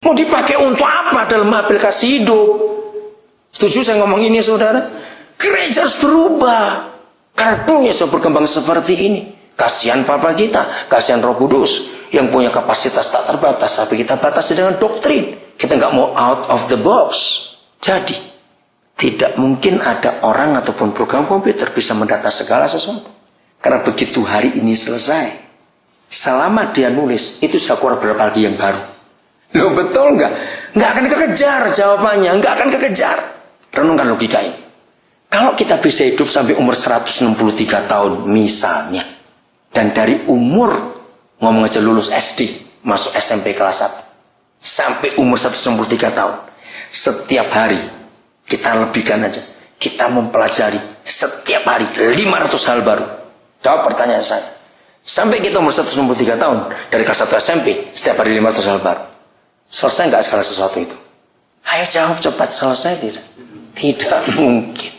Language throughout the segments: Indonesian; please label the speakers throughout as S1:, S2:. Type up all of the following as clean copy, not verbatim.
S1: Mau dipakai untuk apa dalam aplikasi hidup? Setuju saya ngomong ini, saudara? Gereja harus berubah. Karena dunia sudah berkembang seperti ini. Kasihan Papa kita, kasihan Roh Kudus yang punya kapasitas tak terbatas, tapi kita batasi dengan doktrin. Kita nggak mau out of the box. Jadi, tidak mungkin ada orang ataupun program komputer bisa mendata segala sesuatu. Karena begitu hari ini selesai, selama dia nulis, itu sudah keluar berapa lagi yang baru. Loh, betul nggak? Nggak akan kekejar jawabannya, nggak akan kekejar. Renungkan logika ini. Kalau kita bisa hidup sampai umur 163 tahun misalnya, dan dari umur, ngomong aja lulus SD, masuk SMP kelas 1, sampai umur 163 tahun, setiap hari, kita lebihkan aja, kita mempelajari setiap hari 500 hal baru. Jawab pertanyaan saya. Sampai kita umur 163 tahun, dari kelas 1 SMP, setiap hari 500 hal baru. Selesai nggak segala sesuatu itu? Ayo jawab cepat, selesai tidak? Tidak mungkin.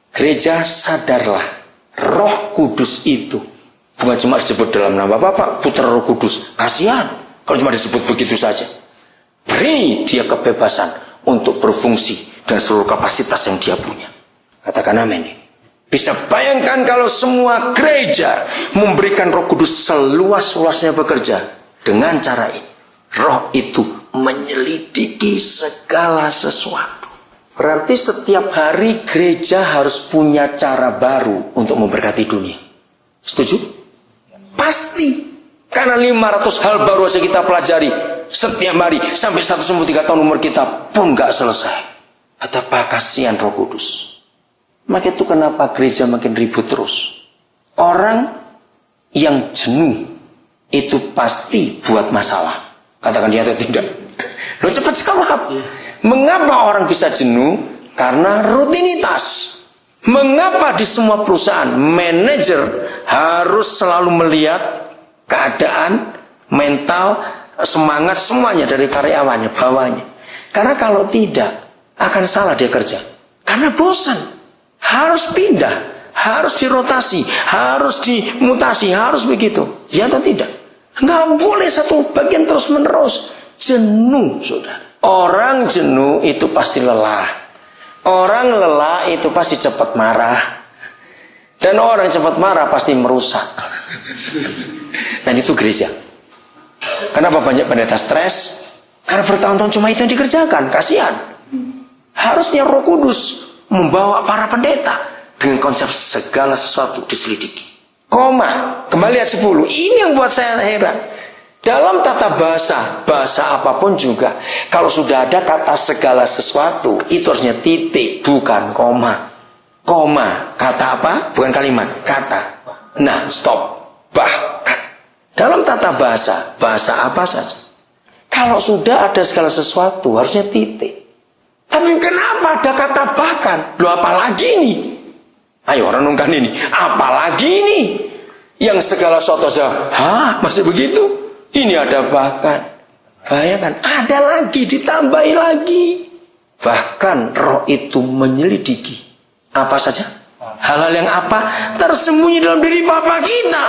S1: Gereja sadarlah, Roh Kudus itu bukan cuma disebut dalam nama Bapa, Putra, Roh Kudus. Kasihan kalau cuma disebut begitu saja. Beri dia kebebasan untuk berfungsi dan seluruh kapasitas yang dia punya. Katakan amin. Bisa bayangkan kalau semua gereja memberikan Roh Kudus seluas-luasnya bekerja dengan cara ini. Roh itu menyelidiki segala sesuatu. Berarti setiap hari gereja harus punya cara baru untuk memberkati dunia. Setuju? Pasti. Karena 500 hal baru saja kita pelajari setiap hari sampai 193 tahun umur kita pun gak selesai. Betapa kasihan Roh Kudus. Maka itu kenapa gereja makin ribut terus. Orang yang jenuh itu pasti buat masalah. Katakan dia atau tidak. Loh, cepat jawab. Mengapa orang bisa jenuh? Karena rutinitas. Mengapa di semua perusahaan manajer harus selalu melihat keadaan, mental, semangat semuanya dari karyawannya, bawahnya. Karena kalau tidak, akan salah dia kerja. Karena bosan. Harus pindah, harus dirotasi, harus dimutasi, harus begitu. Ya atau tidak? Nggak boleh satu bagian terus menerus. Jenuh, saudara. Orang jenuh itu pasti lelah. Orang lelah itu pasti cepat marah. Dan orang cepat marah pasti merusak. Dan itu gereja. Kenapa banyak pendeta stres? Karena bertahun-tahun cuma itu yang dikerjakan. Kasihan. Harusnya Roh Kudus membawa para pendeta dengan konsep segala sesuatu diselidiki. Koma, kembali ayat 10. Ini yang buat saya heran. Dalam tata bahasa, bahasa apapun juga, kalau sudah ada kata segala sesuatu, itu harusnya titik, bukan koma. Koma, kata apa? Bukan kalimat, kata. Nah, stop. Bahkan. Dalam tata bahasa, bahasa apa saja, kalau sudah ada segala sesuatu, harusnya titik. Tapi kenapa ada kata bahkan? Loh, apalagi ini? Ayo renungkan ini. Apalagi ini? Yang segala sesuatu saja, hah? Masih begitu? Ini ada bahkan. Bayangkan, ada lagi, ditambahi lagi. Bahkan roh itu menyelidiki. Apa saja? Hal-hal yang apa? Tersembunyi dalam diri Bapa kita.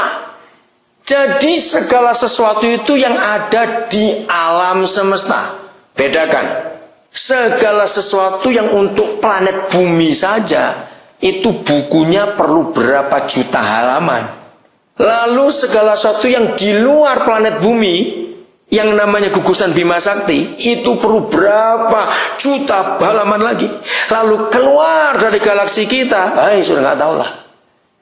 S1: Jadi segala sesuatu itu yang ada di alam semesta. Bedakan. Segala sesuatu yang untuk planet bumi saja, itu bukunya perlu berapa juta halaman. Lalu segala sesuatu yang di luar planet bumi, yang namanya gugusan Bima Sakti, itu perlu berapa juta halaman lagi. Lalu keluar dari galaksi kita, sudah nggak tahu lah.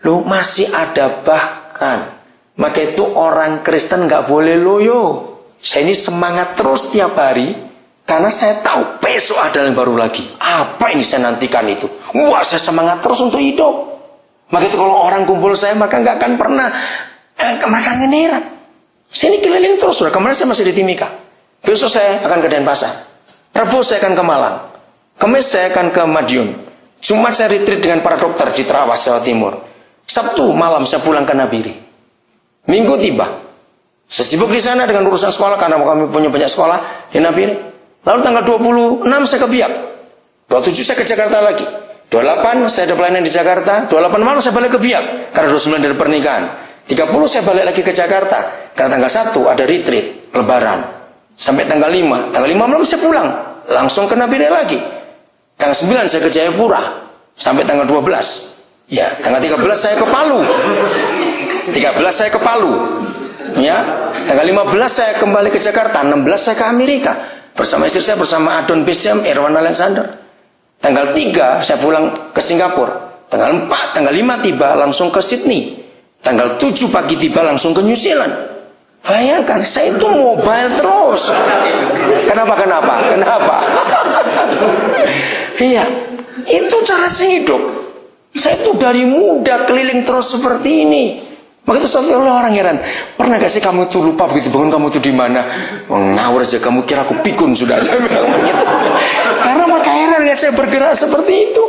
S1: Loh, masih ada bahkan. Maka itu orang Kristen nggak boleh loyo. Saya ini semangat terus tiap hari. Karena saya tahu besok ada yang baru lagi. Apa ini saya nantikan itu? Wah, saya semangat terus untuk hidup. Maka itu kalau orang kumpul saya, maka nggak akan pernah mereka ngenerat. Saya ini keliling terus. Sudah kemarin saya masih di Timika. Besok saya akan ke Denpasar. Rabu saya akan ke Malang. Kamis saya akan ke Madiun. Jumat saya retreat dengan para dokter di Trawas, Jawa Timur. Sabtu malam saya pulang ke Nabire. Minggu tiba. Saya sibuk di sana dengan urusan sekolah karena kami punya banyak sekolah di Nabire. Lalu tanggal 26 saya ke Biak. 27 saya ke Jakarta lagi. 28 saya ada pelayanan di Jakarta. 28 malam saya balik ke Biak. Karena 29 dari pernikahan. 30 saya balik lagi ke Jakarta. Karena tanggal 1 ada retreat, lebaran. Sampai tanggal 5. Tanggal 5 malam saya pulang. Langsung ke Nabire lagi. Tanggal 9 saya ke Jayapura. Sampai tanggal 12. Ya, tanggal 13 saya ke Palu. 13 saya ke Palu. Ya, tanggal 15 saya kembali ke Jakarta. 16 saya ke Amerika. Bersama istri saya, bersama Adon Besiam, Erwan Alexander. Tanggal 3 saya pulang ke Singapura. Tanggal 4, tanggal 5 tiba langsung ke Sydney. Tanggal 7 pagi tiba langsung ke New Zealand. Bayangkan, saya itu mobile terus. Kenapa? Iya, itu cara saya hidup. Saya itu dari muda keliling terus seperti ini. Maka itu suatu orang heran. Pernah gak sih kamu tuh lupa begitu bangun kamu tuh di mana? Ngawur aja kamu kira aku pikun sudah. Saya bilang begitu. Karena mereka heran ya saya bergerak seperti itu.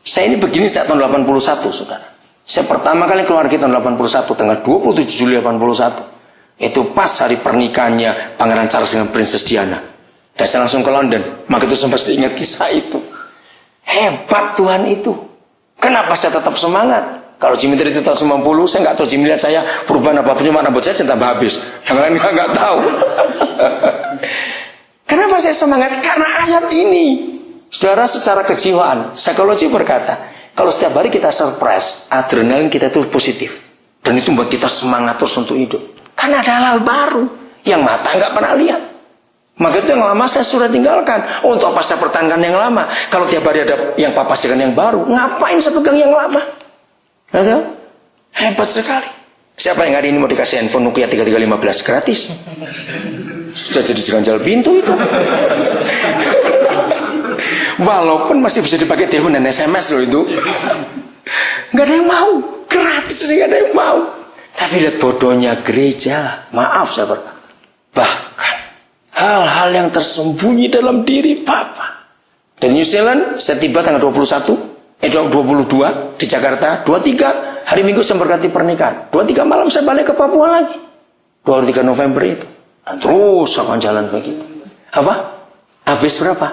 S1: Saya ini begini sejak tahun 81, saudara. Saya pertama kali keluar tahun 81, tanggal 27 Juli 81. Itu pas hari pernikahannya Pangeran Charles dengan Princess Diana. Dan saya langsung ke London. Maka itu sampai saya ingat kisah itu. Hebat Tuhan itu. Kenapa saya tetap semangat? Kalau Jimmy dari tahun 90, saya nggak tahu Jimmy lihat saya perubahan apa. Cuma rambut saya tambah habis. Yang lain nggak tahu. Kenapa saya semangat? Karena ayat ini. Saudara, secara kejiwaan, psikologi berkata, kalau setiap hari kita surprise, adrenalin kita itu positif. Dan itu membuat kita semangat terus untuk hidup. Karena ada hal baru yang mata nggak pernah lihat. Maka itu yang lama saya sudah tinggalkan. Untuk apa saya pertahankan yang lama? Kalau tiap hari ada yang pastikan yang baru, ngapain saya pegang yang lama? Betul? Hebat sekali. Siapa yang hari ini mau dikasih handphone Nokia 3315 gratis? Sudah jadi ganjal pintu itu. Walaupun masih bisa dipakai telepon dan SMS loh itu. Gak ada yang mau. Gratis sih gak ada yang mau. Tapi lihat bodohnya gereja. Maaf saya berkata. Bahkan hal-hal yang tersembunyi dalam diri Papa. Dan New Zealand saya tiba tanggal 22 di Jakarta. 23 hari Minggu saya berkati pernikahan. 23 malam saya balik ke Papua lagi. 23 November itu. Dan terus akan jalan begitu. Apa? Habis berapa?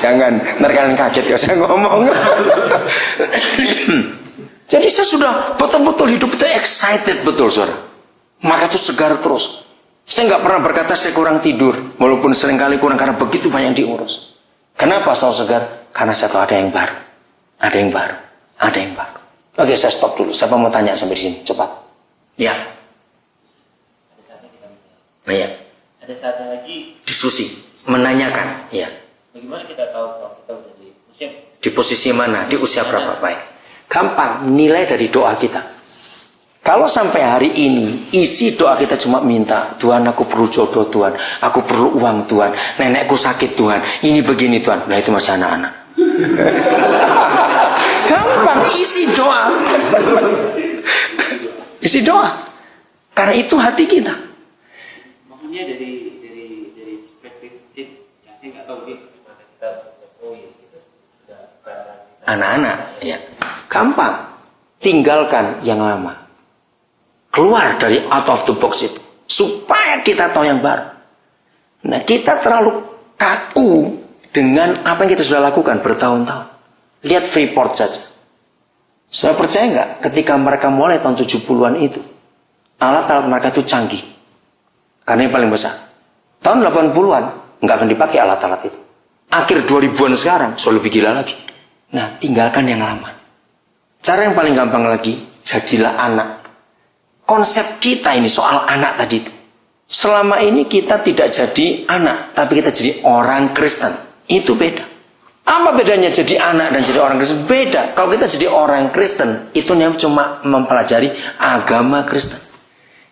S1: Jangan, ntar kalian kaget kalau saya ngomong. Jadi saya sudah betul-betul hidup itu excited betul, saudara. Maka itu segar terus. Saya nggak pernah berkata saya kurang tidur, walaupun seringkali kurang karena begitu banyak diurus. Kenapa selalu segar? Karena saya tahu ada yang baru, ada yang baru, ada yang baru. Oke, saya stop dulu. Siapa mau tanya sampai di sini? Cepat. Ya. Nah, ya.
S2: Ada saatnya lagi
S1: diskusi, menanyakan, ya.
S2: Bagaimana kita tahu kalau kita udah di usia?
S1: Di posisi mana? Di usia berapa? Baik. Gampang, nilai dari doa kita. Kalau sampai hari ini isi doa kita cuma minta, Tuhan aku perlu jodoh Tuhan, aku perlu uang Tuhan, nenekku sakit Tuhan, ini begini Tuhan. Nah itu masih anak-anak. Gampang, isi doa. Isi doa. Karena itu hati kita.
S2: Maksudnya dari perspektif yang saya nggak tahu nih gimana kita gitu.
S1: Anak-anak, ya. Gampang. Tinggalkan yang lama. Keluar dari out of the box itu. Supaya kita tahu yang baru. Nah, kita terlalu kaku dengan apa yang kita sudah lakukan bertahun-tahun. Lihat Freeport saja. Saya percaya nggak ketika mereka mulai tahun 70-an itu, alat-alat mereka itu canggih. Karena yang paling besar. Tahun 80-an nggak akan dipakai alat-alat itu. Akhir 2000-an sekarang, so lebih gila lagi. Nah, tinggalkan yang lama. Cara yang paling gampang lagi, jadilah anak. Konsep kita ini soal anak tadi itu. Selama ini kita tidak jadi anak, tapi kita jadi orang Kristen. Itu beda. Apa bedanya jadi anak dan jadi orang Kristen? Beda. Kalau kita jadi orang Kristen, itu cuma mempelajari agama Kristen.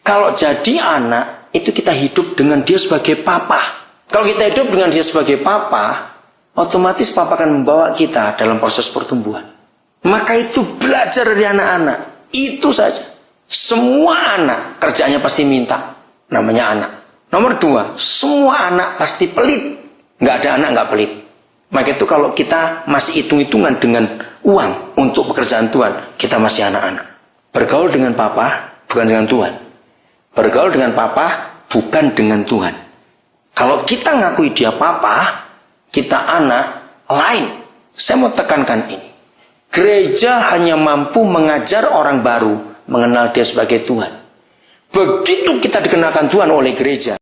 S1: Kalau jadi anak, itu kita hidup dengan dia sebagai papa. Kalau kita hidup dengan dia sebagai papa, otomatis papa akan membawa kita dalam proses pertumbuhan. Maka itu belajar dari anak-anak. Itu saja. Semua anak kerjaannya pasti minta. Namanya anak. Nomor 2, semua anak pasti pelit. Nggak ada anak nggak pelit. Maka itu kalau kita masih hitung-hitungan dengan uang untuk pekerjaan Tuhan, kita masih anak-anak. Bergaul dengan papa bukan dengan Tuhan. Bergaul dengan papa bukan dengan Tuhan. Kalau kita ngakui dia papa, kita anak, lain. Saya mau tekankan ini. Gereja hanya mampu mengajar orang baru mengenal dia sebagai Tuhan. Begitu kita dikenakan Tuhan oleh gereja,